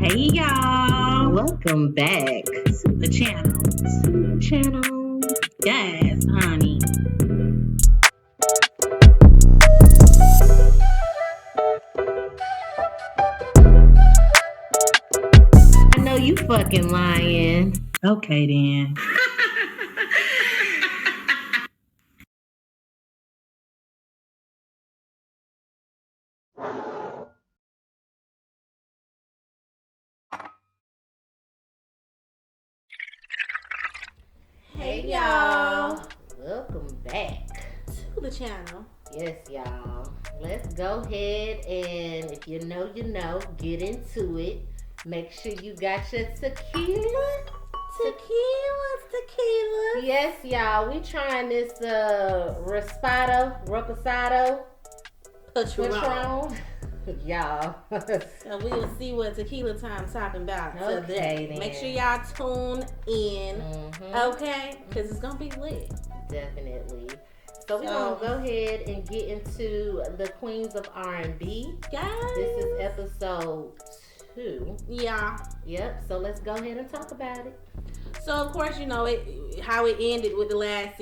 Hey y'all, Welcome back to the channel. Yes, honey. I know you fucking lying. Okay then. Hey y'all, Welcome back to the channel. Yes, y'all. Let's go ahead and if you know, get into it. Make sure you got your tequila. Tequila. Yes, y'all. We trying this Reposado Patron. Y'all. So we will see what tequila time's talking about today. Then. Make sure y'all tune in, okay? Because it's gonna be lit. Definitely. So we're gonna go ahead and get into the Queens of R&B. Guys, This is episode 2. Yeah. Yep. So let's go ahead and talk about it. So of course, you know how it ended with the last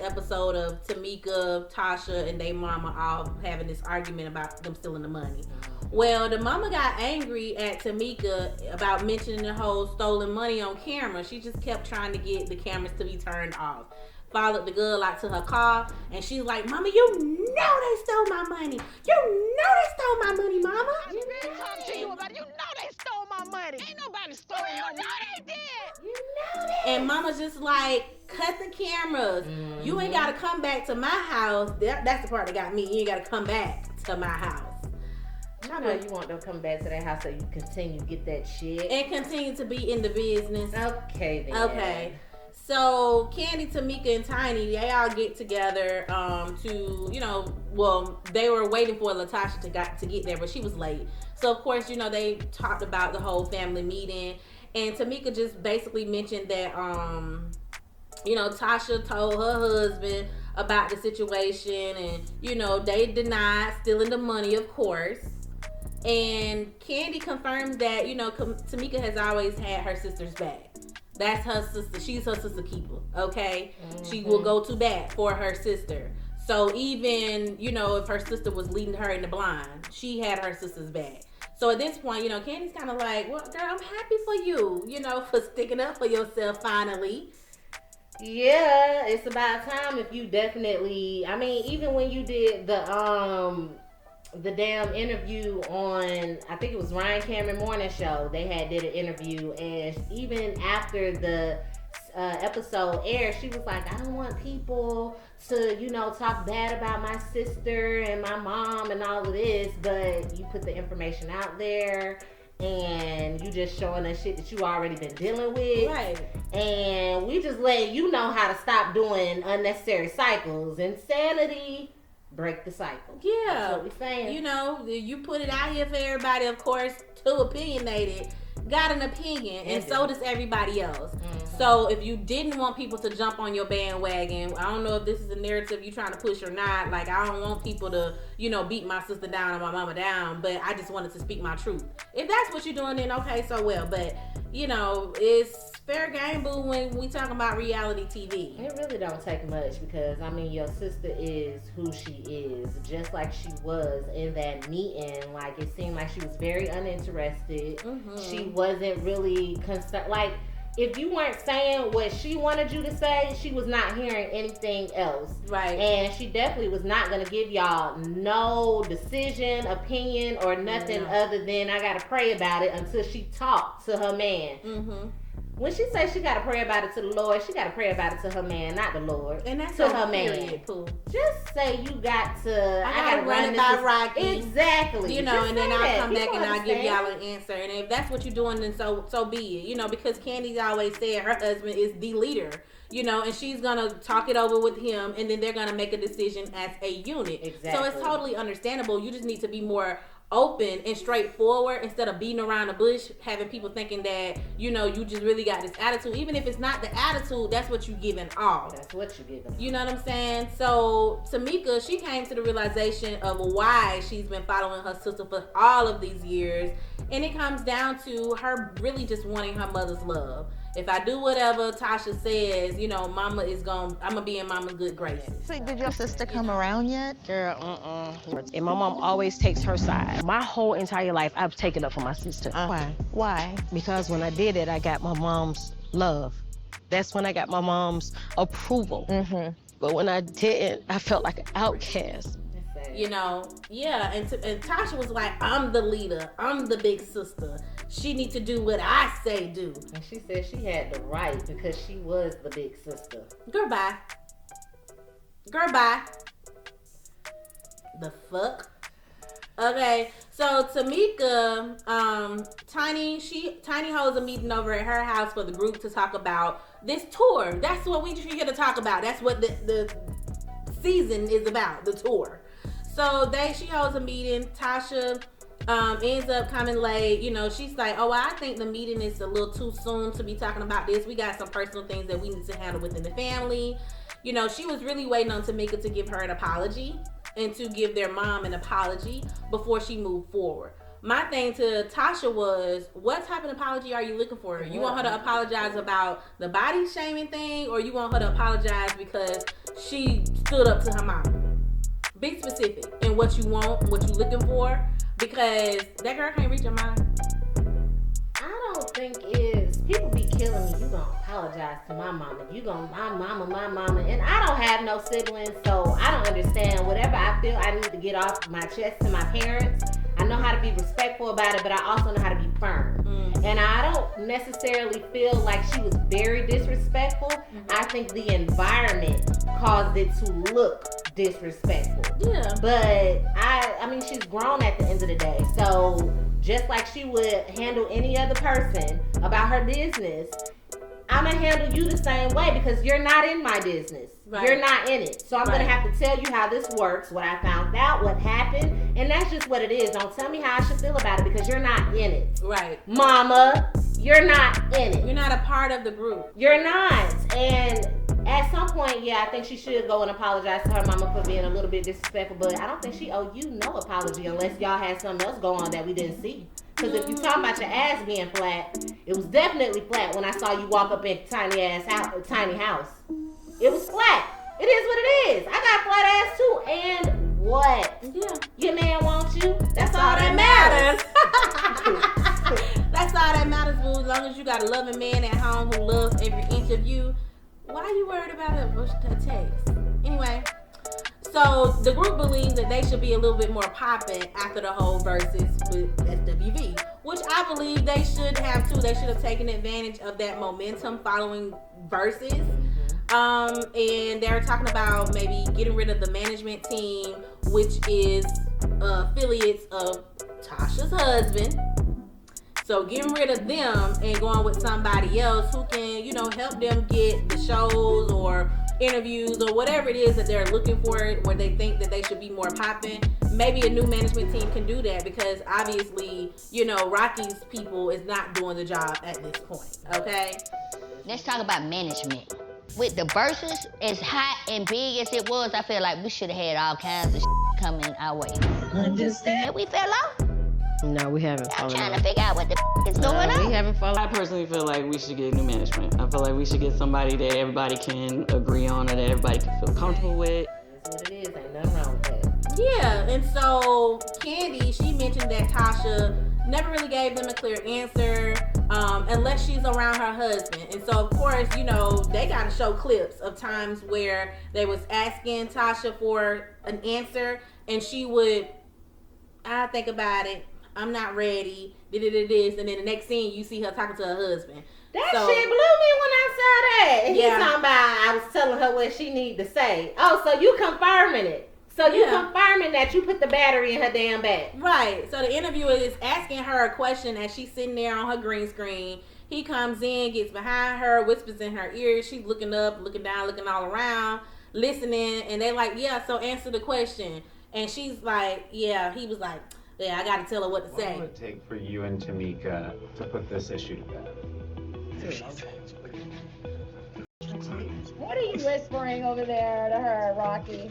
episode of Tamika, Tasha, and their mama all having this argument about them stealing the money. Well, the mama got angry at Tamika about mentioning the whole stolen money on camera. She just kept trying to get the cameras to be turned off. Followed the girl out to her car, and she's like, "Mama, you know they stole my money. You know they stole my money, Mama." I been talking to you about it. You know they stole my money. Ain't nobody stole my money. You know they did. You know that. And Mama's just like, cut the cameras. You ain't got to come back to my house. That's the part that got me. You ain't got to come back to my house. I know you want them to come back to that house so you continue to get that shit. And continue to be in the business. Okay, then. Okay. So Candy, Tamika, and Tiny, they all get together they were waiting for Latasha to get there, but she was late. So of course, they talked about the whole family meeting, and Tamika just basically mentioned that Tasha told her husband about the situation, and they denied stealing the money, of course. And Candy confirms that Tamika has always had her sister's back. That's her sister. She's her sister keeper, okay? She will go to bat for her sister. So even, if her sister was leading her in the blind, she had her sister's back. So at this point, Candy's kind of like, well, girl, I'm happy for you, for sticking up for yourself finally. Yeah, it's about time if you definitely, even when you did the damn interview on, I think it was Ryan Cameron Morning Show. They did an interview, and even after the episode aired, she was like, I don't want people to, talk bad about my sister and my mom and all of this, but you put the information out there and you just showing us shit that you already been dealing with. Right. And we just letting you know how to stop doing unnecessary cycles. Insanity. Break the cycle. Yeah. That's what we're saying. You put it out here for everybody, of course, too opinionated, got an opinion, and so does everybody else. So if you didn't want people to jump on your bandwagon, I don't know if this is a narrative you're trying to push or not. Like, I don't want people to, beat my sister down or my mama down, but I just wanted to speak my truth. If that's what you're doing, then okay, so well. But, it's fair game, boo, when we talking about reality TV. It really don't take much because, your sister is who she is, just like she was in that meeting. Like, it seemed like she was very uninterested. She wasn't really concerned. Like, if you weren't saying what she wanted you to say, she was not hearing anything else. Right. And she definitely was not going to give y'all no decision, opinion, or nothing other than I got to pray about it until she talked to her man. When she says she got to pray about it to the Lord, she got to pray about it to her man, not the Lord. And that's to her man. Pooh. Just say you got to. I got to run it by Rocky. Exactly. And then I'll come back and I'll give y'all an answer. And if that's what you're doing, then so be it. Because Candy's always said her husband is the leader. And she's gonna talk it over with him, and then they're gonna make a decision as a unit. Exactly. So it's totally understandable. You just need to be more open and straightforward instead of beating around the bush, having people thinking that you just really got this attitude. Even if it's not the attitude, that's what you giving off. That's what you giving. You know what I'm saying? So Tamika, she came to the realization of why she's been following her sister for all of these years, And it comes down to her really just wanting her mother's love. If I do whatever Tasha says, you know, I'm gonna be in mama's good graces. So did your sister come around yet? Girl, And my mom always takes her side. My whole entire life, I've taken up for my sister. Why? Why? Because when I did it, I got my mom's love. That's when I got my mom's approval. Mm-hmm. But when I didn't, I felt like an outcast. You know, yeah, and Tasha was like, I'm the leader, I'm the big sister. She need to do what I say do. And she said she had the right because she was the big sister. Girl, bye. Girl, bye. The fuck? Okay, so Tamika, Tiny holds a meeting over at her house for the group to talk about this tour. That's what we here to talk about. That's what the season is about, the tour. So she holds a meeting. Tasha ends up coming late. You know, she's like, oh, I think the meeting is a little too soon to be talking about this. We got some personal things that we need to handle within the family. You know, she was really waiting on Tamika to give her an apology and to give their mom an apology before she moved forward. My thing to Tasha was, what type of apology are you looking for? You want her to apologize about the body shaming thing, or you want her to apologize because she stood up to her mom? Be specific in what you want, what you looking for, because that girl can't reach your mind. I don't think it's people be killing me. You gonna apologize to my mama? You gonna my mama, and I don't have no siblings, so I don't understand. Whatever I feel I need to get off my chest to my parents. I know how to be respectful about it, but I also know how to be firm. And I don't necessarily feel like she was very disrespectful. I think the environment caused it to look disrespectful. Yeah. But I mean, she's grown at the end of the day. So just like she would handle any other person about her business, I'm gonna handle you the same way because you're not in my business. Right. You're not in it. So I'm gonna have to tell you how this works, what I found out, what happened, and that's just what it is. Don't tell me how I should feel about it because you're not in it. Right. Mama, you're not in it. You're not a part of the group. You're not. And at some point, yeah, I think she should go and apologize to her mama for being a little bit disrespectful, but I don't think she owe you no apology unless y'all had something else go on that we didn't see. Because if you talking about your ass being flat, it was definitely flat when I saw you walk up in tiny house. It was flat. It is what it is. I got flat ass too. And what? Yeah. Your man wants you. That's all that matters. That's all that matters, boo. As long as you got a loving man at home who loves every inch of you, why are you worried about a text? Anyway, so the group believes that they should be a little bit more popping after the whole verses with SWV, which I believe they should have too. They should have taken advantage of that momentum following verses. And they're talking about maybe getting rid of the management team, which is affiliates of Tasha's husband. So getting rid of them and going with somebody else who can, you know, help them get the shows or interviews or whatever it is that they're looking for, where they think that they should be more popping. Maybe a new management team can do that because obviously, you know, Rocky's people is not doing the job at this point. Okay. Let's talk about management. With the verses as hot and big as it was, I feel like we should have had all kinds of coming our way. Understand? We fell off. No, we haven't I'm fallen trying off. to figure out what the is going on. We haven't fallen I off. personally feel like we should get new management. I feel like we should get somebody that everybody can agree on or that everybody can feel comfortable with. That's what it is. Ain't nothing wrong with that. Yeah, and so Candy, she mentioned that Tasha never really gave them a clear answer unless she's around her husband. And so, of course, you know, they got to show clips of times where they was asking Tasha for an answer and she would, I think about it, I'm not ready, this, and then the next scene you see her talking to her husband. That shit blew me when I saw that. And Yeah. he's talking about I was telling her what she need to say. Oh, so you confirming it. So you confirming that you put the battery in her damn back. Right. So the interviewer is asking her a question as she's sitting there on her green screen. He comes in, gets behind her, whispers in her ear. She's looking up, looking down, looking all around, listening. And they like, yeah, so answer the question. And she's like, yeah. He was like, yeah, I got to tell her what to say. What will it take for you and Tamika to put this issue to bed? What are you whispering over there to her, Rocky?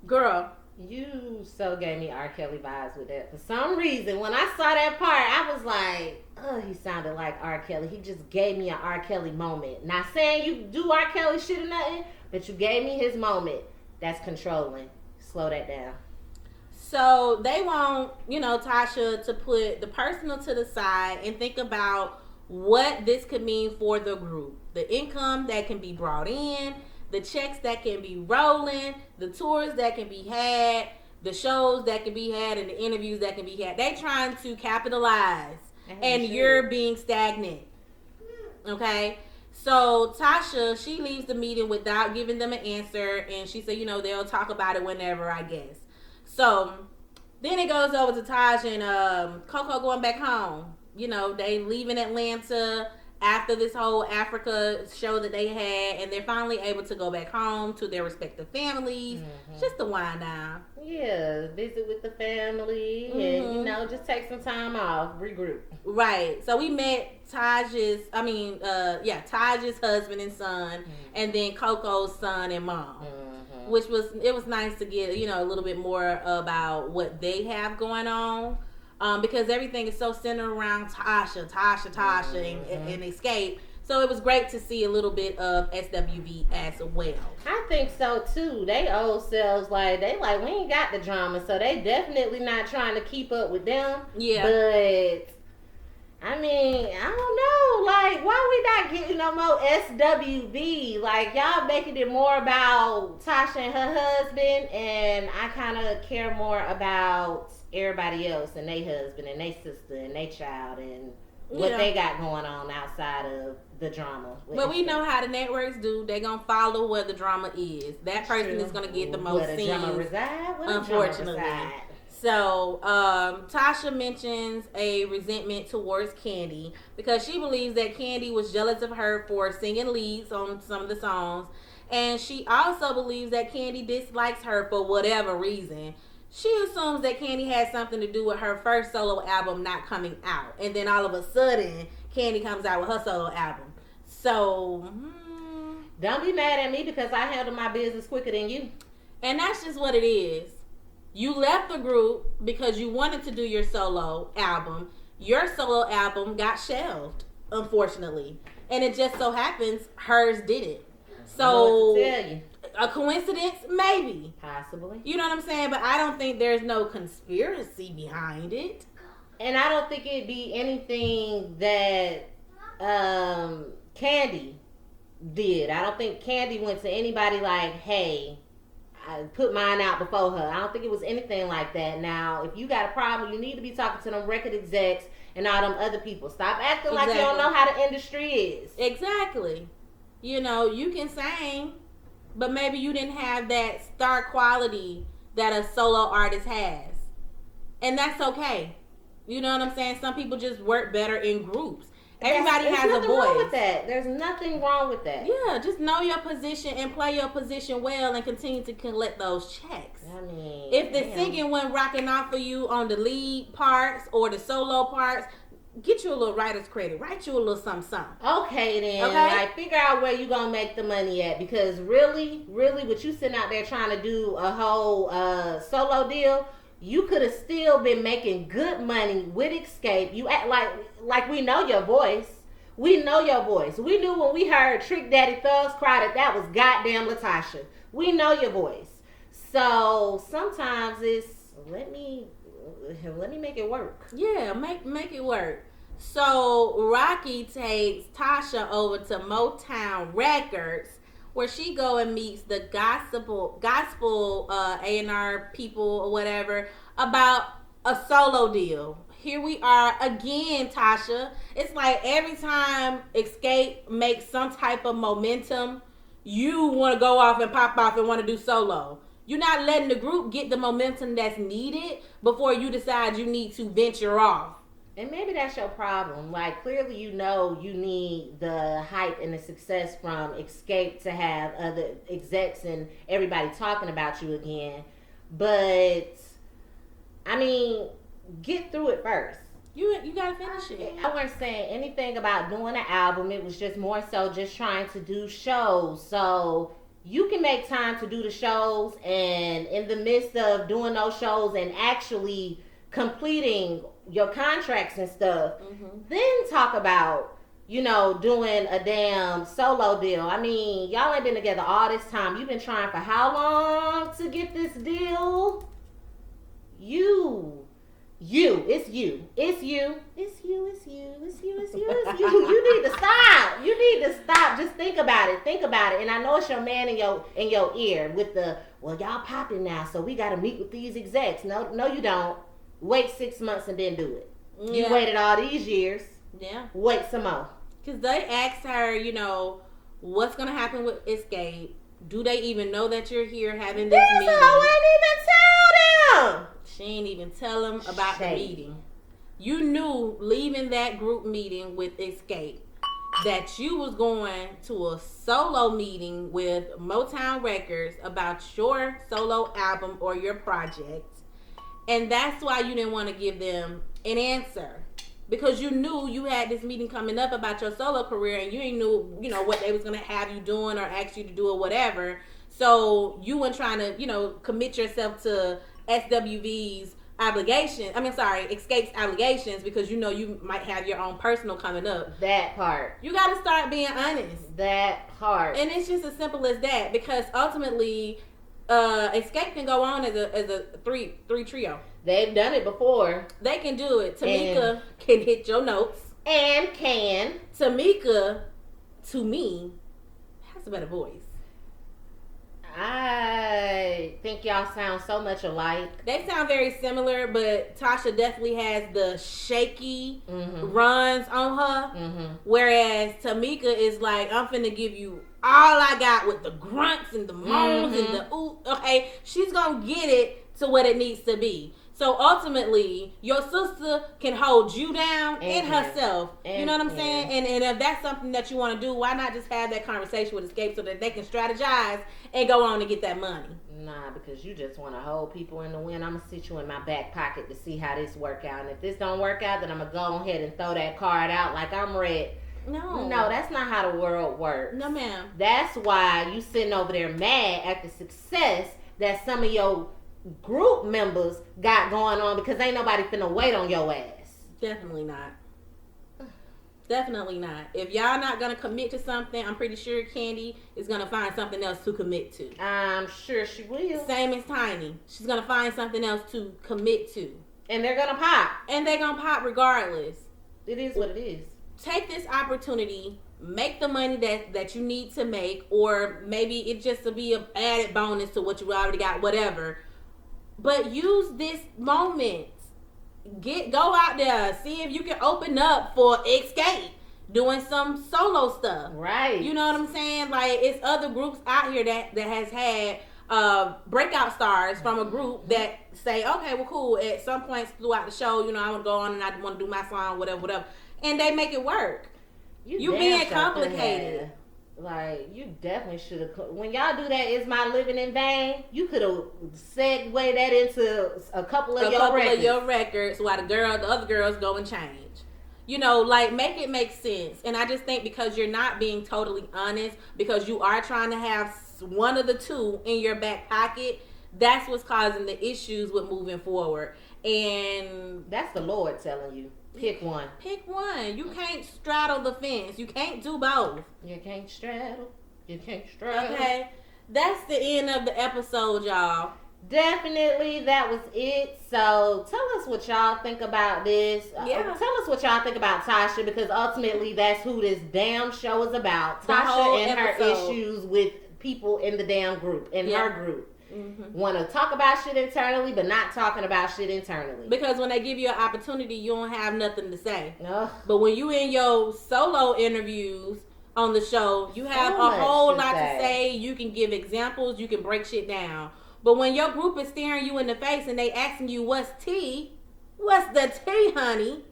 Girl, You so gave me R. Kelly vibes with that. For some reason, when I saw that part, I was like, oh, he sounded like R. Kelly. He just gave me an R. Kelly moment. Not saying you do R. Kelly shit or nothing, but you gave me his moment. That's controlling. Slow that down. So they want, Tasha to put the personal to the side and think about what this could mean for the group. The income that can be brought in, the checks that can be rolling, the tours that can be had, the shows that can be had, and the interviews that can be had. They trying to capitalize, and you're being stagnant. Okay? So Tasha, she leaves the meeting without giving them an answer, and she said, they'll talk about it whenever, I guess. So then it goes over to Taj and Coco going back home. They leaving Atlanta after this whole Africa show that they had, and they're finally able to go back home to their respective families, just to wind down. Yeah, visit with the family, and just take some time off, regroup. Right. So we met Taj's husband and son, and then Coco's son and mom. Which was nice to get, a little bit more about what they have going on. Because everything is so centered around Tasha, and Escape. So it was great to see a little bit of SWV as well. I think so too. They old selves, we ain't got the drama, so they definitely not trying to keep up with them. Yeah. But I mean, I don't know. Why we not getting no more SWV? Y'all making it more about Tasha and her husband, and I kind of care more about everybody else and their husband and their sister and their child and what they got going on outside of the drama. But we know how the networks do. They're going to follow where the drama is. That person is going to get the most scenes. Where the drama reside? Unfortunately. So, Tasha mentions a resentment towards Candy because she believes that Candy was jealous of her for singing leads on some of the songs. And she also believes that Candy dislikes her for whatever reason. She assumes that Candy had something to do with her first solo album not coming out. And then all of a sudden, Candy comes out with her solo album. So, don't be mad at me because I handle my business quicker than you. And that's just what it is. You left the group because you wanted to do your solo album. Your solo album got shelved, unfortunately. And it just so happens hers didn't. So, tell you. A coincidence? Maybe. Possibly. You know what I'm saying? But I don't think there's no conspiracy behind it. And I don't think it'd be anything that Candy did. I don't think Candy went to anybody like, hey, I put mine out before her. I don't think it was anything like that. Now, if you got a problem, you need to be talking to them record execs and all them other people. Stop acting like you don't know how the industry is. Exactly. You can sing, but maybe you didn't have that star quality that a solo artist has. And that's okay. You know what I'm saying? Some people just work better in groups. Everybody has a voice. There's nothing wrong with that. There's nothing wrong with that. Yeah, just know your position and play your position well and continue to collect those checks. I mean, if the singing wasn't rocking out for you on the lead parts or the solo parts, get you a little writer's credit. Write you a little something. Okay, then. Okay? Figure out where you going to make the money at. Because really, with you sitting out there trying to do a whole solo deal, you could have still been making good money with Escape. You act like we know your voice. We know your voice. We knew when we heard Trick Daddy Thugs cry that was goddamn Latasha. We know your voice. So sometimes it's let me make it work. Yeah, make it work. So Rocky takes Tasha over to Motown Records, where she go and meets the gospel A&R people or whatever about a solo deal. Here we are again, Tasha. It's like every time Escape makes some type of momentum, you want to go off and pop off and want to do solo. You're not letting the group get the momentum that's needed before you decide you need to venture off. And maybe that's your problem. Clearly you know you need the hype and the success from Escape to have other execs and everybody talking about you again. But, I mean, get through it first. You gotta finish it. I wasn't saying anything about doing an album. It was just more so just trying to do shows. So, you can make time to do the shows, and in the midst of doing those shows and actually completing your contracts and stuff, then talk about, doing a damn solo deal. I mean, y'all ain't been together all this time. You've been trying for how long to get this deal? It's you. You need to stop. Just think about it. And I know it's your man in your ear with the, well, y'all popping now, so we got to meet with these execs. No, you don't. Wait 6 months and then do it. Yeah. You waited all these years. Yeah. Wait some more. Because they asked her, what's going to happen with Escape? Do they even know that you're here having this meeting? I ain't even tell them. She ain't even tell them about the meeting. You knew leaving that group meeting with Escape that you was going to a solo meeting with Motown Records about your solo album or your project. And that's why you didn't want to give them an answer. Because you knew you had this meeting coming up about your solo career, and you ain't knew, what they was going to have you doing or ask you to do or whatever. So you weren't trying to, commit yourself to SWV's Escape's obligations, because you might have your own personal coming up. That part. You got to start being honest. That part. And it's just as simple as that, because ultimately, Escape can go on as a three trio. They've done it before. They can do it. Tamika can hit your notes. And can. Tamika, to me, has a better voice. I think y'all sound so much alike. They sound very similar, but Tasha definitely has the shaky runs on her. Whereas Tamika is like, I'm finna give you all I got with the grunts and the moans and the ooh. Okay, she's gonna get it to what it needs to be. So ultimately, your sister can hold you down in herself. You know what I'm saying? And if that's something that you want to do, why not just have that conversation with Escape so that they can strategize and go on and get that money? Nah, because you just want to hold people in the wind. I'm going to sit you in my back pocket to see how this work out. And if this don't work out, then I'm going to go ahead and throw that card out like I'm red. No, that's not how the world works. No, ma'am. That's why you sitting over there mad at the success that some of your group members got going on, because ain't nobody finna wait on your ass. Definitely not. Definitely not. If y'all not gonna commit to something, I'm pretty sure Candy is gonna find something else to commit to. I'm sure she will. Same as Tiny. She's gonna find something else to commit to. And they're gonna pop. And they're gonna pop regardless. It is what it is. Take this opportunity, make the money that you need to make, or maybe it just to be an added bonus to what you already got, whatever. But use this moment. Go out there, see if you can open up for Escape, doing some solo stuff. Right. You know what I'm saying? Like, it's other groups out here that has had breakout stars from a group that say, okay, well, cool. At some points throughout the show, I want to go on and I want to do my song, whatever. And they make it work. You being complicated. Like, you definitely should have. When y'all do that, Is My Living in Vain? You could have segued that into a couple of your records while the other girls go and change. Make it make sense. And I just think because you're not being totally honest, because you are trying to have one of the two in your back pocket, that's what's causing the issues with moving forward. And that's the Lord telling you. Pick one. You can't straddle the fence. You can't do both. You can't straddle. Okay. That's the end of the episode, y'all. Definitely, that was it. So tell us what y'all think about this. Tell us what y'all think about Tasha, because ultimately that's who this damn show is about. Tasha and her issues with people in the damn group, her group. Want to talk about shit internally, but not talking about shit internally. Because when they give you an opportunity, you don't have nothing to say. But when you in your solo interviews on the show, you have a whole lot to say. You can give examples. You can break shit down. But when your group is staring you in the face and they asking you, what's tea? What's the tea, honey?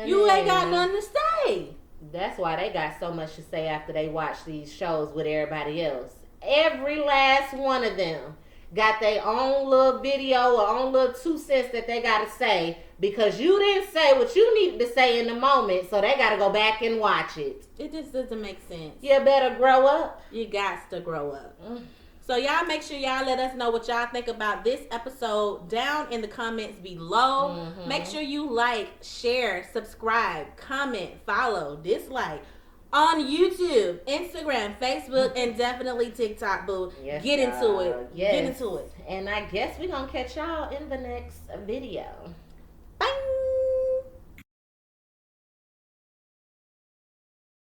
You ain't got nothing to say. That's why they got so much to say after they watch these shows with everybody else. Every last one of them got their own little video or own little 2 cents that they gotta say because you didn't say what you needed to say in the moment, so they gotta go back and watch it. It just doesn't make sense. You better grow up. You got to grow up. So y'all make sure y'all let us know what y'all think about this episode down in the comments below. Make sure you like, share, subscribe, comment, follow, dislike on YouTube, Instagram, Facebook, and definitely TikTok, boo. Yes, Get into it. yes. Get into it. And I guess we're gonna catch y'all in the next video.